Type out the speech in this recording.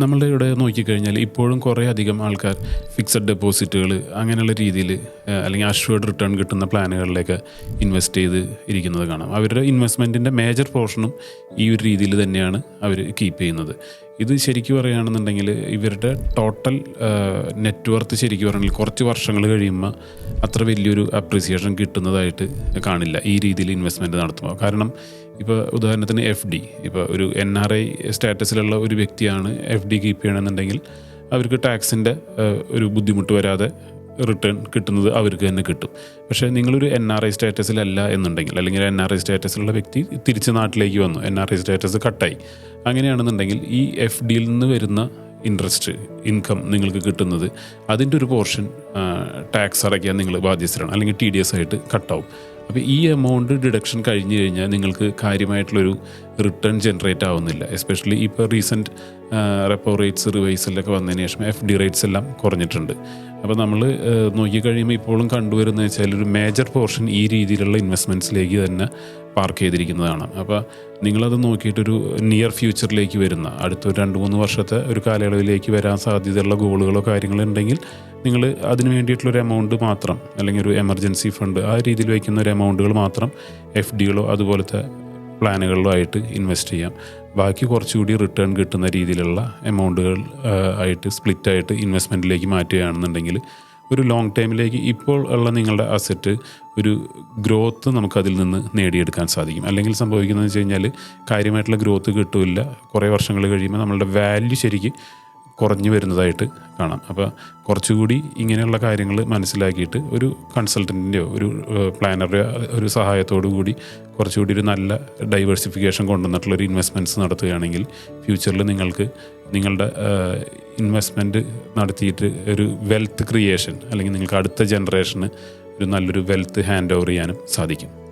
നമ്മളുടെ ഇവിടെ നോക്കിക്കഴിഞ്ഞാൽ ഇപ്പോഴും കുറേ അധികം ആൾക്കാർ ഫിക്സഡ് ഡെപ്പോസിറ്റുകൾ അങ്ങനെയുള്ള രീതിയിൽ അല്ലെങ്കിൽ അഷ്വേർഡ് റിട്ടേൺ കിട്ടുന്ന പ്ലാനുകളിലേക്ക് ഇൻവെസ്റ്റ് ചെയ്ത് ഇരിക്കുന്നത് കാണാം. അവരുടെ ഇൻവെസ്റ്റ്മെൻറ്റിൻ്റെ മേജർ പോർഷനും ഈ ഒരു രീതിയിൽ തന്നെയാണ് അവർ കീപ്പ് ചെയ്യുന്നത്. ഇത് ശരിക്കും പറയുകയാണെന്നുണ്ടെങ്കിൽ ഇവരുടെ ടോട്ടൽ നെറ്റ്വർത്ത് ശരിക്കും പറഞ്ഞാൽ കുറച്ച് വർഷങ്ങൾ കഴിയുമ്പോൾ അത്ര വലിയൊരു അപ്രീസിയേഷൻ കിട്ടുന്നതായിട്ട് കാണില്ല ഈ രീതിയിൽ ഇൻവെസ്റ്റ്മെൻറ്റ് നടത്തുമ്പോൾ. കാരണം ഇപ്പോൾ ഉദാഹരണത്തിന് FD, ഇപ്പോൾ ഒരു NRI സ്റ്റാറ്റസിലുള്ള ഒരു വ്യക്തിയാണ് FD കീപ്പ് ചെയ്യണമെന്നുണ്ടെങ്കിൽ അവർക്ക് ടാക്സിൻ്റെ ഒരു ബുദ്ധിമുട്ട് വരാതെ റിട്ടേൺ കിട്ടുന്നത് അവർക്ക് തന്നെ കിട്ടും. പക്ഷേ നിങ്ങളൊരു NRI സ്റ്റാറ്റസിലല്ല എന്നുണ്ടെങ്കിൽ, അല്ലെങ്കിൽ NRI സ്റ്റാറ്റസിലുള്ള വ്യക്തി തിരിച്ച് നാട്ടിലേക്ക് വന്നു, NRI സ്റ്റാറ്റസ് കട്ടായി, അങ്ങനെയാണെന്നുണ്ടെങ്കിൽ ഈ FDയിൽ നിന്ന് വരുന്ന ഇൻട്രസ്റ്റ് ഇൻകം നിങ്ങൾക്ക് കിട്ടുന്നത് അതിൻ്റെ ഒരു പോർഷൻ ടാക്സ് അടയ്ക്കാൻ നിങ്ങൾ ബാധ്യസ്ഥരാണ്, അല്ലെങ്കിൽ TDS ആയിട്ട് കട്ടാവും. അപ്പോൾ ഈ എമൗണ്ട് ഡിഡക്ഷൻ കഴിഞ്ഞ് കഴിഞ്ഞാൽ നിങ്ങൾക്ക് കാര്യമായിട്ടുള്ളൊരു റിട്ടേൺ ജനറേറ്റ് ആവുന്നില്ല. എസ്പെഷ്യലി ഇപ്പോൾ റീസെൻറ്റ് റെപ്പോ റേറ്റ്സ് റിവൈസിലൊക്കെ വന്നതിന് ശേഷം FD റേറ്റ്സ് എല്ലാം കുറഞ്ഞിട്ടുണ്ട്. അപ്പോൾ നമ്മൾ നോക്കിക്കഴിയുമ്പോൾ ഇപ്പോഴും കണ്ടുവരുന്നത് വെച്ചാൽ ഒരു മേജർ പോർഷൻ ഈ രീതിയിലുള്ള ഇൻവെസ്റ്റ്മെൻറ്റ്സിലേക്ക് തന്നെ പാർക്ക് ചെയ്തിരിക്കുന്നതാണ്. അപ്പോൾ നിങ്ങളത് നോക്കിയിട്ടൊരു നിയർ ഫ്യൂച്ചറിലേക്ക് വരുന്ന അടുത്തൊരു 2-3 വർഷത്തെ ഒരു കാലയളവിലേക്ക് വരാൻ സാധ്യതയുള്ള ഗോളുകളോ കാര്യങ്ങളോ ഉണ്ടെങ്കിൽ നിങ്ങൾ അതിന് വേണ്ടിയിട്ടുള്ളൊരു എമൗണ്ട് മാത്രം, അല്ലെങ്കിൽ ഒരു എമർജൻസി ഫണ്ട് ആ രീതിയിൽ വയ്ക്കുന്ന ഒരു എമൗണ്ടുകൾ മാത്രം FDകളോ അതുപോലത്തെ പ്ലാനുകളിലോ ആയിട്ട് ഇൻവെസ്റ്റ് ചെയ്യാം. ബാക്കി കുറച്ചുകൂടി റിട്ടേൺ കിട്ടുന്ന രീതിയിലുള്ള എമൗണ്ടുകൾ ആയിട്ട് സ്പ്ലിറ്റായിട്ട് ഇൻവെസ്റ്റ്മെൻറ്റിലേക്ക് മാറ്റുകയാണെന്നുണ്ടെങ്കിൽ ഒരു ലോങ് ടൈമിലേക്ക് ഇപ്പോൾ ഉള്ള നിങ്ങളുടെ അസറ്റ് ഒരു ഗ്രോത്ത് നമുക്കതിൽ നിന്ന് നേടിയെടുക്കാൻ സാധിക്കും. അല്ലെങ്കിൽ സംഭവിക്കുന്നതെന്ന് വെച്ച് കഴിഞ്ഞാൽ കാര്യമായിട്ടുള്ള ഗ്രോത്ത് കിട്ടില്ല, കുറേ വർഷങ്ങൾ കഴിയുമ്പോൾ നമ്മളുടെ വാല്യൂ ശരിക്കും കുറഞ്ഞു വരുന്നതായിട്ട് കാണാം. അപ്പോൾ കുറച്ചുകൂടി ഇങ്ങനെയുള്ള കാര്യങ്ങൾ മനസ്സിലാക്കിയിട്ട് ഒരു കൺസൾട്ടൻറ്റിൻ്റെയോ ഒരു പ്ലാനറുടെ ഒരു സഹായത്തോടു കൂടി കുറച്ചുകൂടി ഒരു നല്ല ഡൈവേഴ്സിഫിക്കേഷൻ കൊണ്ടുവന്നിട്ടുള്ളൊരു ഇൻവെസ്റ്റ്മെൻറ്റ്സ് നടത്തുകയാണെങ്കിൽ ഫ്യൂച്ചറിൽ നിങ്ങൾക്ക് നിങ്ങളുടെ ഇൻവെസ്റ്റ്മെൻറ്റ് നടത്തിയിട്ട് ഒരു വെൽത്ത് ക്രിയേഷൻ, അല്ലെങ്കിൽ നിങ്ങൾക്ക് അടുത്ത ജനറേഷന് ഒരു നല്ലൊരു വെൽത്ത് ഹാൻഡ് ഓവർ ചെയ്യാനും സാധിക്കും.